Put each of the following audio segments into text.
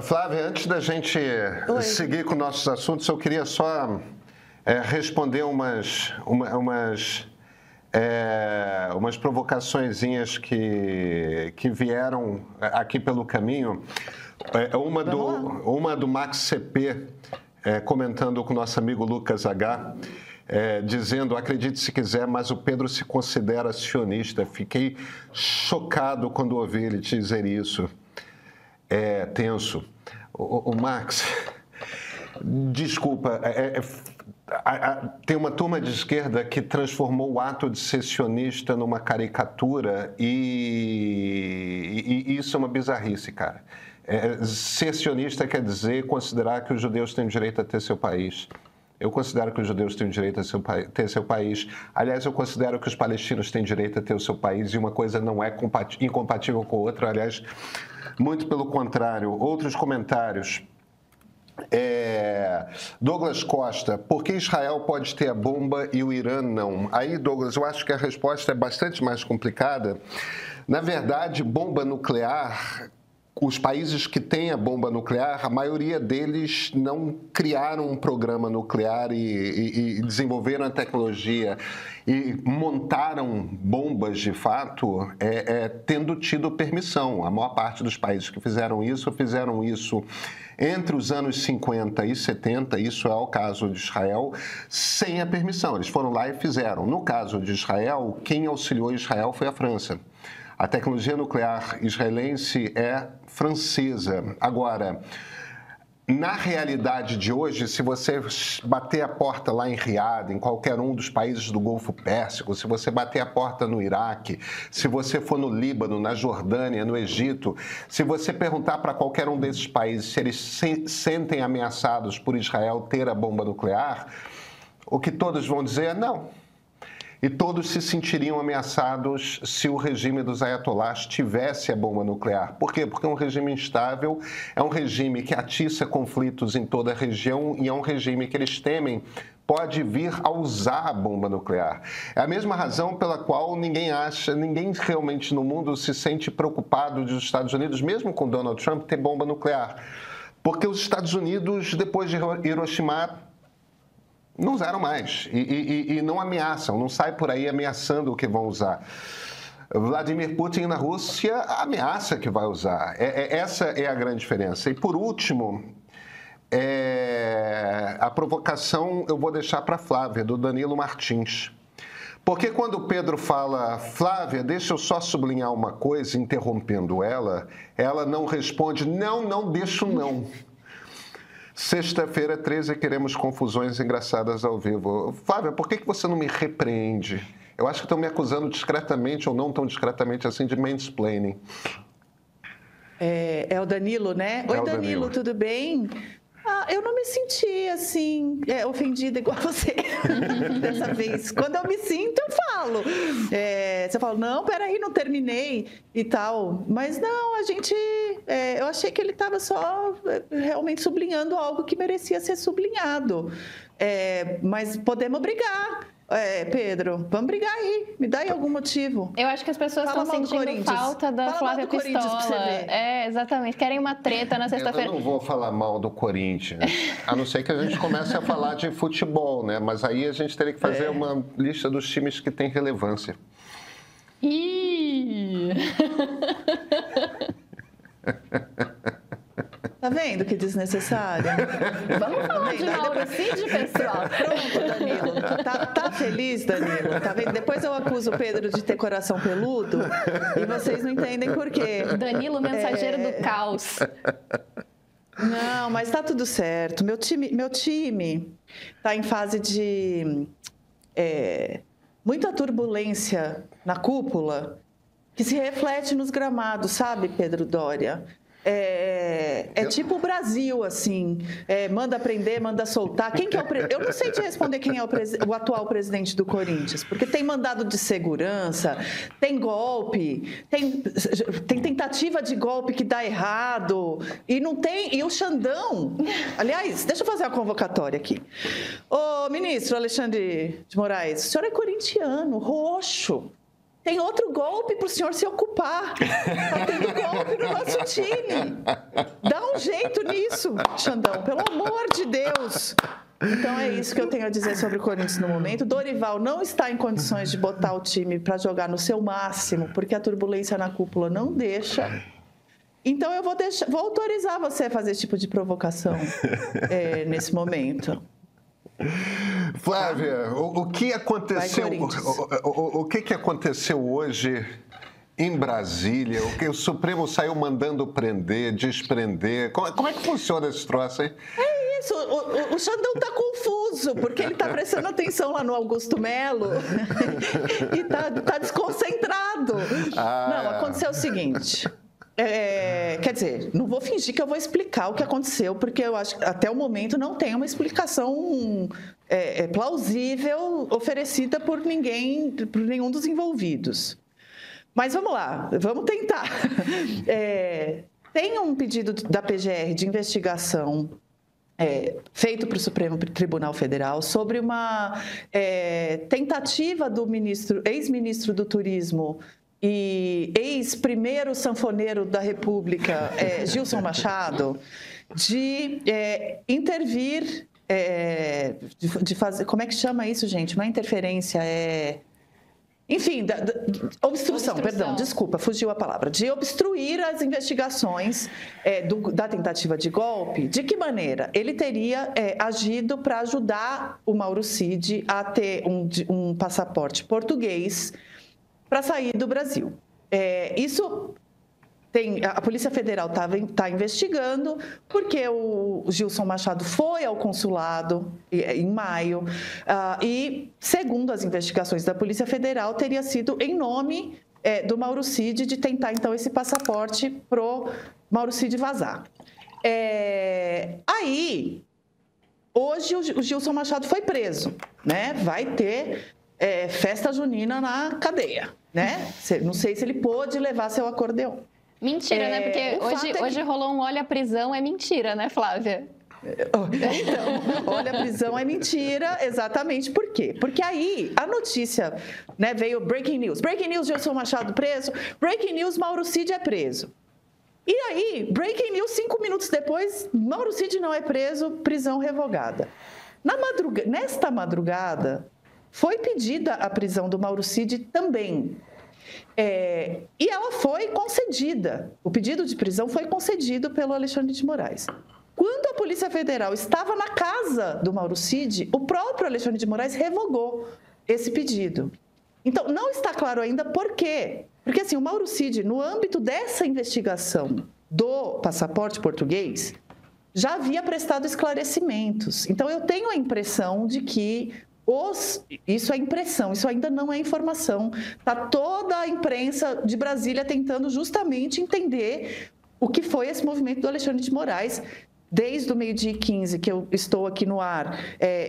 Flávia, antes da gente seguir com nossos assuntos, eu queria só responder umas provocaçõezinhas que vieram aqui pelo caminho. Uma do Max CP, comentando com o nosso amigo Lucas H., dizendo: acredite se quiser, mas o Pedro se considera sionista. Fiquei chocado quando ouvi ele dizer isso. É tenso. O Max, desculpa, tem uma turma de esquerda que transformou o ato de ser sionista numa caricatura e isso é uma bizarrice, cara. Ser sionista quer dizer considerar que os judeus têm direito a ter seu país. Eu considero que os judeus têm direito a ter seu país. Aliás, eu considero que os palestinos têm direito a ter o seu país e uma coisa não é incompatível com a outra. Aliás, muito pelo contrário. Outros comentários. Douglas Costa, por que Israel pode ter a bomba e o Irã não? Aí, Douglas, eu acho que a resposta é bastante mais complicada. Na verdade, bomba nuclear... Os países que têm a bomba nuclear, a maioria deles não criaram um programa nuclear e desenvolveram a tecnologia e montaram bombas, de fato, tendo tido permissão. A maior parte dos países que fizeram isso entre os anos 50 e 70, isso é o caso de Israel, sem a permissão. Eles foram lá e fizeram. No caso de Israel, quem auxiliou Israel foi a França. A tecnologia nuclear israelense é francesa. Agora, na realidade de hoje, se você bater a porta lá em Riad, em qualquer um dos países do Golfo Pérsico, se você bater a porta no Iraque, se você for no Líbano, na Jordânia, no Egito, se você perguntar para qualquer um desses países se eles sentem ameaçados por Israel ter a bomba nuclear, o que todos vão dizer é não. E todos se sentiriam ameaçados se o regime dos ayatollahs tivesse a bomba nuclear. Por quê? Porque é um regime instável, é um regime que atiça conflitos em toda a região e é um regime que eles temem pode vir a usar a bomba nuclear. É a mesma razão pela qual ninguém realmente no mundo se sente preocupado dos Estados Unidos, mesmo com Donald Trump, ter bomba nuclear. Porque os Estados Unidos, depois de Hiroshima, não usaram mais e não ameaçam, não saem por aí ameaçando o que vão usar. Vladimir Putin na Rússia ameaça que vai usar. Essa é a grande diferença. E por último, a provocação eu vou deixar para a Flávia, do Danilo Martins. Porque quando o Pedro fala, Flávia, deixa eu só sublinhar uma coisa, interrompendo ela não responde, não deixo não. Sexta-feira, 13, queremos confusões engraçadas ao vivo. Flávia, por que você não me repreende? Eu acho que estão me acusando discretamente ou não tão discretamente assim de mansplaining. É o Danilo, né? Oi, Danilo, tudo bem? Eu não me senti, assim, ofendida igual você dessa vez. Quando eu me sinto, eu falo. Você fala, não, peraí, não terminei e tal. Mas não, eu achei que ele estava só realmente sublinhando algo que merecia ser sublinhado. Mas podemos brigar. Pedro, vamos brigar aí. Me dá aí algum motivo. Eu acho que as pessoas estão sentindo falta da Flávia Pistola. Exatamente. Querem uma treta na sexta-feira. Eu não vou falar mal do Corinthians, a não ser que a gente comece a falar de futebol, né? Mas aí a gente teria que fazer uma lista dos times que têm relevância. Tá vendo que desnecessário? Vamos falar de Mauro Cid, pessoal. Pronto, Danilo. Tá feliz, Danilo? Tá vendo? Depois eu acuso o Pedro de ter coração peludo e vocês não entendem por quê. Danilo, mensageiro do caos. Não, mas tá tudo certo. Meu time tá em fase de muita turbulência na cúpula que se reflete nos gramados, sabe, Pedro Doria? Tipo o Brasil, assim, manda prender, manda soltar. Quem que é eu não sei te responder quem é o atual presidente do Corinthians, porque tem mandado de segurança, tem golpe, tem tentativa de golpe que dá errado, e o Xandão. Aliás, deixa eu fazer uma convocatória aqui. Ô, ministro Alexandre de Moraes, o senhor é corintiano, roxo. Tem outro golpe para o senhor se ocupar. Tá tendo golpe no nosso time. Dá um jeito nisso, Xandão, pelo amor de Deus. Então é isso que eu tenho a dizer sobre o Corinthians no momento. Dorival não está em condições de botar o time para jogar no seu máximo, porque a turbulência na cúpula não deixa. Então eu vou autorizar você a fazer esse tipo de provocação nesse momento. Flávia, o que aconteceu? O que aconteceu hoje em Brasília? O que o Supremo saiu mandando prender, desprender? Como é que funciona esse troço aí? É isso, o Xandão está confuso, porque ele está prestando atenção lá no Augusto Melo e está desconcentrado. Não, aconteceu o seguinte... quer dizer, não vou fingir que eu vou explicar o que aconteceu, porque eu acho que até o momento não tem uma explicação plausível oferecida por nenhum dos envolvidos. Mas vamos lá, vamos tentar. Tem um pedido da PGR de investigação feito para o Supremo Tribunal Federal sobre uma tentativa do ex-ministro do Turismo e ex-primeiro sanfoneiro da República, Gilson Machado, de intervir, de fazer... Como é que chama isso, gente? Não é interferência, enfim, obstrução, perdão, desculpa, fugiu a palavra. De obstruir as investigações da tentativa de golpe. De que maneira? Ele teria agido para ajudar o Mauro Cid a ter um passaporte português para sair do Brasil. A Polícia Federal está investigando, porque o Gilson Machado foi ao consulado em maio, e, segundo as investigações da Polícia Federal, teria sido em nome do Mauro Cid de tentar, então, esse passaporte para o Mauro Cid vazar. Aí, hoje, o Gilson Machado foi preso, né? Vai ter festa junina na cadeia, né? Não sei se ele pôde levar seu acordeão. Mentira, né? Porque hoje rolou um olha a prisão, é mentira, né, Flávia? Então, olha, a prisão é mentira, exatamente por quê? Porque aí a notícia, né, veio breaking news, Gilson Machado preso, breaking news, Mauro Cid é preso. E aí, breaking news, 5 minutos depois, Mauro Cid não é preso, prisão revogada. Nesta madrugada, foi pedida a prisão do Mauro Cid também. E ela foi concedida. O pedido de prisão foi concedido pelo Alexandre de Moraes. Quando a Polícia Federal estava na casa do Mauro Cid, o próprio Alexandre de Moraes revogou esse pedido. Então, não está claro ainda por quê. Porque, assim, o Mauro Cid, no âmbito dessa investigação do passaporte português, já havia prestado esclarecimentos. Então, eu tenho a impressão de que isso é impressão, isso ainda não é informação. Está toda a imprensa de Brasília tentando justamente entender o que foi esse movimento do Alexandre de Moraes. Desde o 12h15 que eu estou aqui no ar,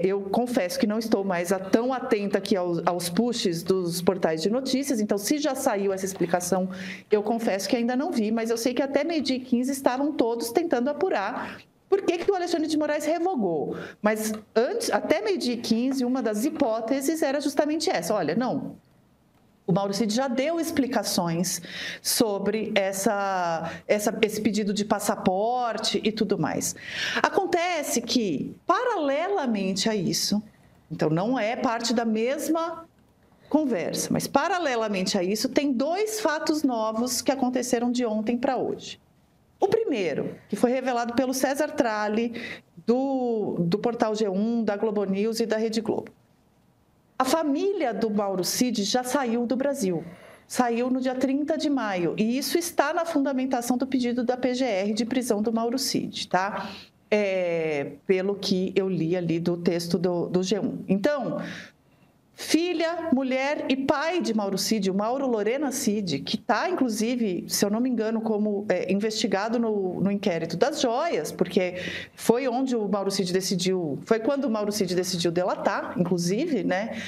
eu confesso que não estou mais tão atenta aqui aos pushes dos portais de notícias, então se já saiu essa explicação, eu confesso que ainda não vi, mas eu sei que até 12h15 estavam todos tentando apurar por que o Alexandre de Moraes revogou. Mas até 12h15, uma das hipóteses era justamente essa. Olha, não, o Mauro Cid já deu explicações sobre esse pedido de passaporte e tudo mais. Acontece que, paralelamente a isso, então não é parte da mesma conversa, mas paralelamente a isso, tem 2 fatos novos que aconteceram de ontem para hoje. O primeiro, que foi revelado pelo César Tralli, do portal G1, da Globo News e da Rede Globo. A família do Mauro Cid já saiu do Brasil. Saiu no dia 30 de maio. E isso está na fundamentação do pedido da PGR de prisão do Mauro Cid, tá? Pelo que eu li ali do texto do G1. Então, filha, mulher e pai de Mauro Cid, o Mauro Lorena Cid, que está, inclusive, se eu não me engano, como investigado no inquérito das joias, porque foi onde o Mauro Cid decidiu, foi quando o Mauro Cid decidiu delatar, inclusive, né?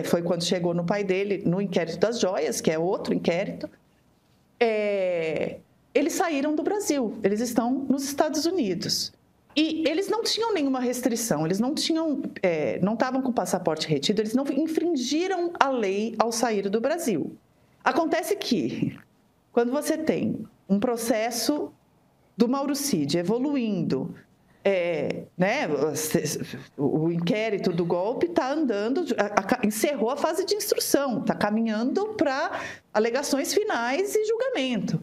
Foi quando chegou no pai dele no inquérito das joias, que é outro inquérito. Eles saíram do Brasil, eles estão nos Estados Unidos. E eles não tinham nenhuma restrição, eles não estavam com o passaporte retido, eles não infringiram a lei ao sair do Brasil. Acontece que, quando você tem um processo do Mauro Cid evoluindo, né, o inquérito do golpe está andando, encerrou a fase de instrução, está caminhando para alegações finais e julgamento.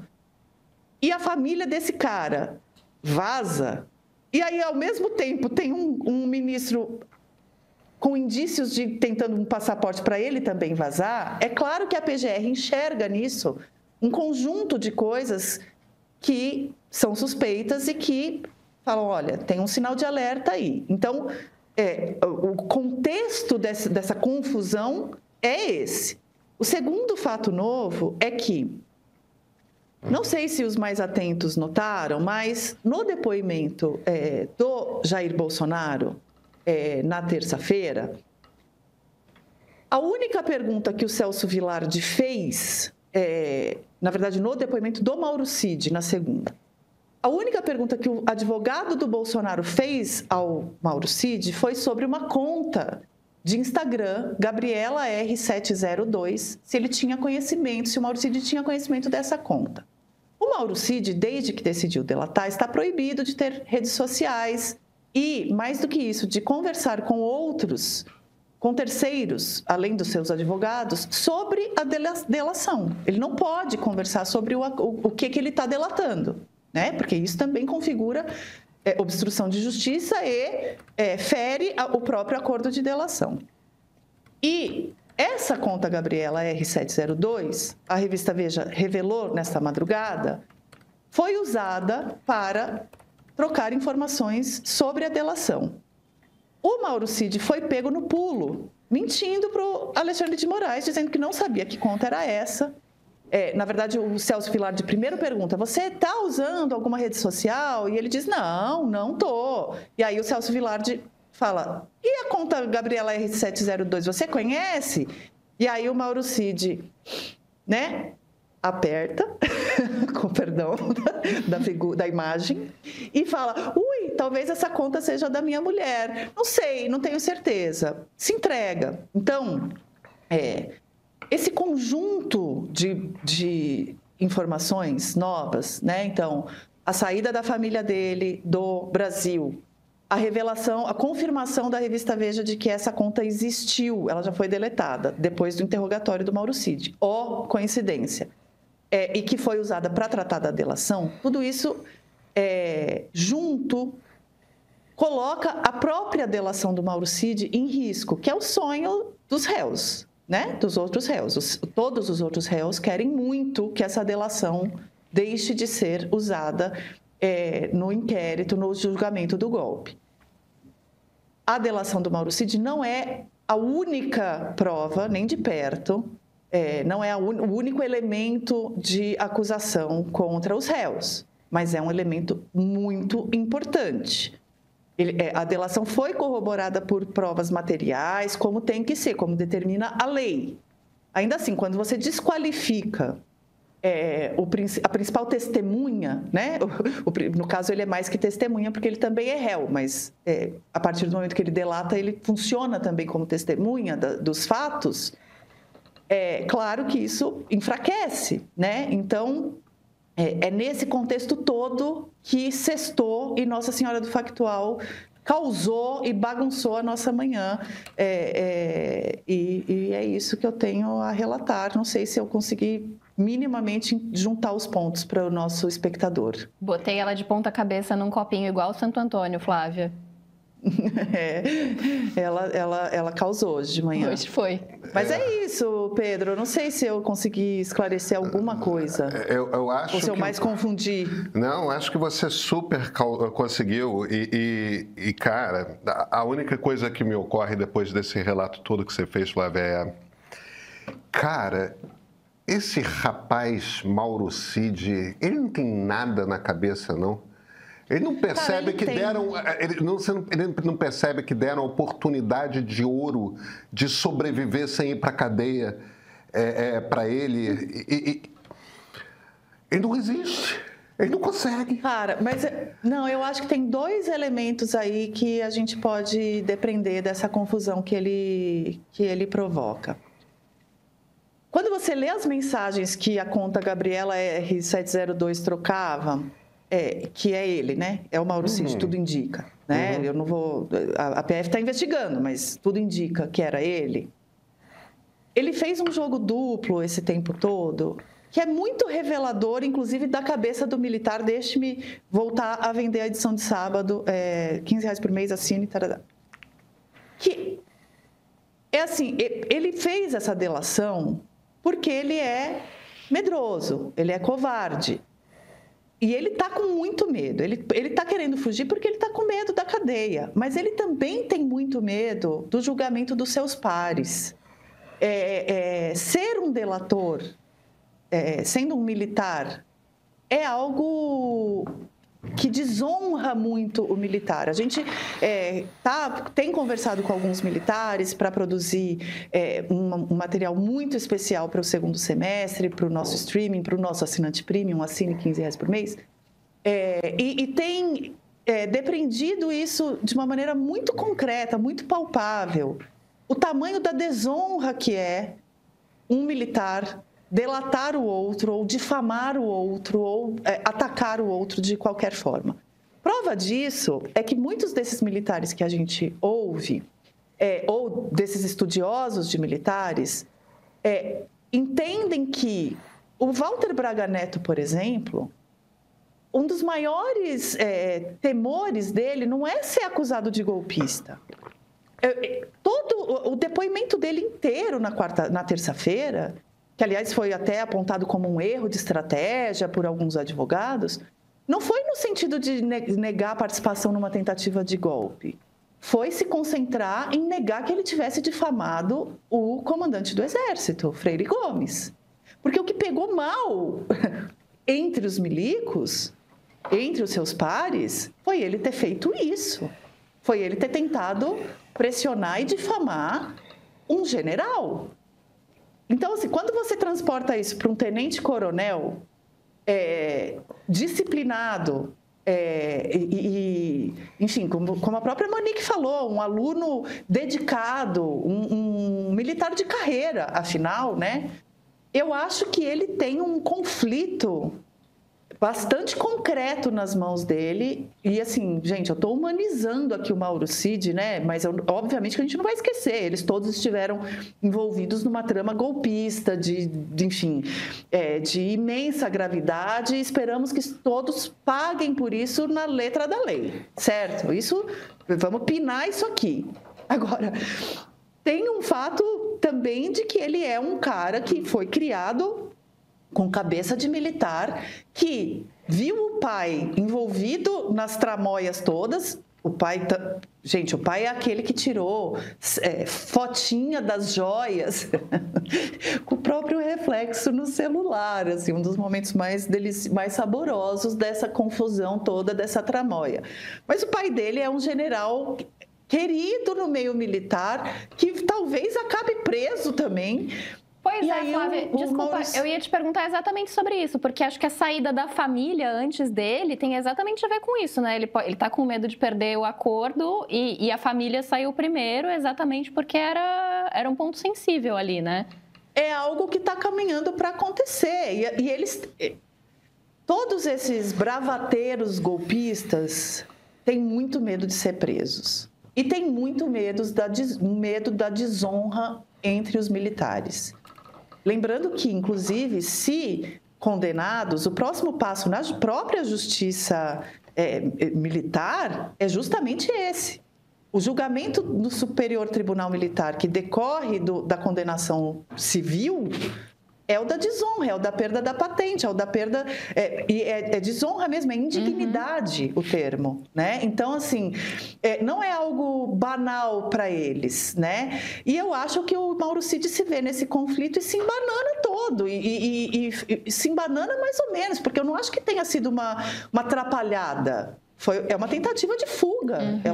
E a família desse cara vaza, e aí, ao mesmo tempo, tem um ministro com indícios de tentando um passaporte para ele também vazar. É claro que a PGR enxerga nisso um conjunto de coisas que são suspeitas e que falam, olha, tem um sinal de alerta aí. Então, o contexto dessa confusão é esse. O segundo fato novo é que, não sei se os mais atentos notaram, mas no depoimento do Jair Bolsonaro, na terça-feira, a única pergunta que o Celso Vilardi fez, na verdade, no depoimento do Mauro Cid, na segunda, a única pergunta que o advogado do Bolsonaro fez ao Mauro Cid foi sobre uma conta de Instagram, Gabriela R702, se ele tinha conhecimento, se o Mauro Cid tinha conhecimento dessa conta. O Mauro Cid, desde que decidiu delatar, está proibido de ter redes sociais e, mais do que isso, de conversar com outros, com terceiros, além dos seus advogados, sobre a delação. Ele não pode conversar sobre o que ele está delatando, né? Porque isso também configura obstrução de justiça e fere o próprio acordo de delação. E essa conta Gabriela R702, a revista Veja revelou nesta madrugada, foi usada para trocar informações sobre a delação. O Mauro Cid foi pego no pulo, mentindo para o Alexandre de Moraes, dizendo que não sabia que conta era essa. Na verdade, o Celso Vilardi primeiro pergunta, você está usando alguma rede social? E ele diz, não estou. E aí o Celso Vilardi fala, e a conta Gabriela R702, você conhece? E aí o Mauro Cid, né, aperta, com perdão da imagem, e fala, talvez essa conta seja da minha mulher. Não sei, não tenho certeza. Se entrega. Então, esse conjunto de informações novas, né? Então, a saída da família dele do Brasil, a revelação, a confirmação da revista Veja de que essa conta existiu, ela já foi deletada depois do interrogatório do Mauro Cid. Coincidência. E que foi usada para tratar da delação, tudo isso junto coloca a própria delação do Mauro Cid em risco, que é o sonho dos réus, né? Dos outros réus. Todos os outros réus querem muito que essa delação deixe de ser usada no inquérito, no julgamento do golpe. A delação do Mauro Cid não é a única prova, nem de perto, não é o único elemento de acusação contra os réus, mas é um elemento muito importante. A delação foi corroborada por provas materiais, como tem que ser, como determina a lei. Ainda assim, quando você desqualifica a principal testemunha, né? No caso, ele é mais que testemunha, porque ele também é réu, mas a partir do momento que ele delata, ele funciona também como testemunha dos fatos. Claro que isso enfraquece, né? Então, é nesse contexto todo que sextou e Nossa Senhora do Factual causou e bagunçou a nossa manhã. E é isso que eu tenho a relatar. Não sei se eu consegui minimamente juntar os pontos para o nosso espectador. Botei ela de ponta cabeça num copinho igual o Santo Antônio, Flávia. Ela causou hoje de manhã. Hoje foi. Mas é isso, Pedro. Eu não sei se eu consegui esclarecer alguma coisa. Eu acho ou se eu mais confundi. Não, acho que você super conseguiu. E, cara, a única coisa que me ocorre depois desse relato todo que você fez, Flávia, cara, esse rapaz Mauro Cid, ele não tem nada na cabeça, não? Ele não percebe ele não percebe que deram a oportunidade de ouro de sobreviver sem ir para a cadeia para ele. Ele não resiste. Ele não consegue. Cara, mas não, eu acho que tem dois elementos aí que a gente pode depender dessa confusão que ele provoca. Quando você lê as mensagens que a conta Gabriela R702 trocava, que é ele, né? É o Mauro Cid, tudo indica, né? Eu não vou... A PF está investigando, mas tudo indica que era ele. Ele fez um jogo duplo esse tempo todo, que é muito revelador, inclusive, da cabeça do militar. Deixe-me voltar a vender a edição de sábado, R$15 por mês, assine, tarará. Que é assim, ele fez essa delação porque ele é medroso, ele é covarde. E ele está com muito medo. Ele está querendo fugir porque ele está com medo da cadeia. Mas ele também tem muito medo do julgamento dos seus pares. Ser um delator, sendo um militar, é algo que desonra muito o militar. A gente tem conversado com alguns militares para produzir um material muito especial para o segundo semestre, para o nosso streaming, para o nosso assinante premium, assine R$15 por mês, e tem depreendido isso de uma maneira muito concreta, muito palpável. O tamanho da desonra que é um militar delatar o outro, ou difamar o outro, ou atacar o outro de qualquer forma. Prova disso é que muitos desses militares que a gente ouve, ou desses estudiosos de militares, entendem que o Walter Braga Neto, por exemplo, um dos maiores temores dele não é ser acusado de golpista. Todo o depoimento dele inteiro na terça-feira, que, aliás, foi até apontado como um erro de estratégia por alguns advogados, não foi no sentido de negar a participação numa tentativa de golpe. Foi se concentrar em negar que ele tivesse difamado o comandante do Exército, Freire Gomes. Porque o que pegou mal entre os milicos, entre os seus pares, foi ele ter feito isso. Foi ele ter tentado pressionar e difamar um general. Então, assim, quando você transporta isso para um tenente-coronel disciplinado, enfim, como a própria Monique falou, um aluno dedicado, um militar de carreira, afinal, né? Eu acho que ele tem um conflito bastante concreto nas mãos dele. E assim, gente, eu estou humanizando aqui o Mauro Cid, né? Mas obviamente que a gente não vai esquecer, eles todos estiveram envolvidos numa trama golpista, enfim, de imensa gravidade, e esperamos que todos paguem por isso na letra da lei, certo? Vamos pinar isso aqui. Agora, tem um fato também de que ele é um cara que foi criado com cabeça de militar, que viu o pai envolvido nas tramóias todas. O pai é aquele que tirou fotinha das joias com o próprio reflexo no celular, assim, um dos momentos mais saborosos dessa confusão toda, dessa tramóia. Mas o pai dele é um general querido no meio militar, que talvez acabe preso também. Pois Flávia, desculpa, eu ia te perguntar exatamente sobre isso, porque acho que a saída da família antes dele tem exatamente a ver com isso, né? Ele tá com medo de perder o acordo e a família saiu primeiro exatamente porque era um ponto sensível ali, né? É algo que está caminhando para acontecer. E eles... Todos esses bravateiros golpistas têm muito medo de ser presos. E têm muito medo da desonra entre os militares. Lembrando que, inclusive, se condenados, o próximo passo na própria justiça militar é justamente esse. O julgamento do Superior Tribunal Militar, que decorre da condenação civil, é o da desonra, é o da perda da patente, é o da perda... É desonra mesmo, é indignidade o termo, né? Então, assim, não é algo banal para eles, né? E eu acho que o Mauro Cid se vê nesse conflito e se embanana todo, e se embanana mais ou menos, porque eu não acho que tenha sido uma atrapalhada. É uma tentativa de fuga, é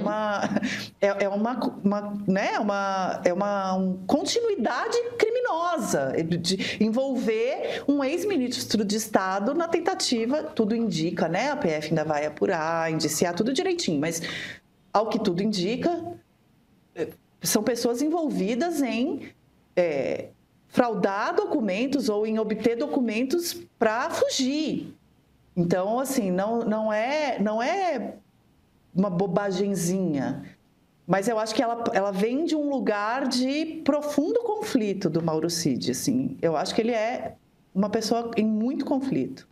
uma continuidade criminosa de envolver um ex-ministro de Estado na tentativa, tudo indica, né? A PF ainda vai apurar, indiciar tudo direitinho, mas ao que tudo indica, são pessoas envolvidas em fraudar documentos ou em obter documentos para fugir. Então, assim, não é uma bobagenzinha. Mas eu acho que ela vem de um lugar de profundo conflito do Mauro Cid, assim. Eu acho que ele é uma pessoa em muito conflito.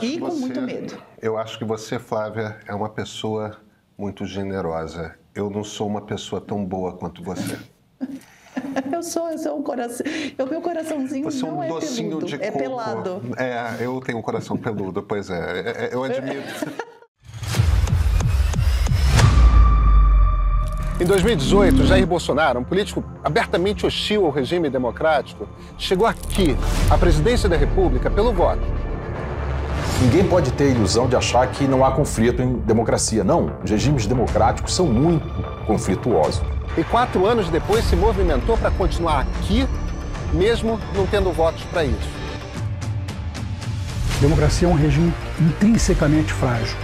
E com muito medo. Eu acho que você, Flávia, é uma pessoa muito generosa. Eu não sou uma pessoa tão boa quanto você. Eu sou um coração. Meu coraçãozinho você não é docinho peludo, de coco. É pelado. Eu tenho um coração peludo, pois é. Eu admito. Em 2018, Jair Bolsonaro, um político abertamente hostil ao regime democrático, chegou aqui, à presidência da República, pelo voto. Ninguém pode ter a ilusão de achar que não há conflito em democracia. Não, os regimes democráticos são muito conflituosos. E 4 anos depois se movimentou para continuar aqui, mesmo não tendo votos para isso. Democracia é um regime intrinsecamente frágil.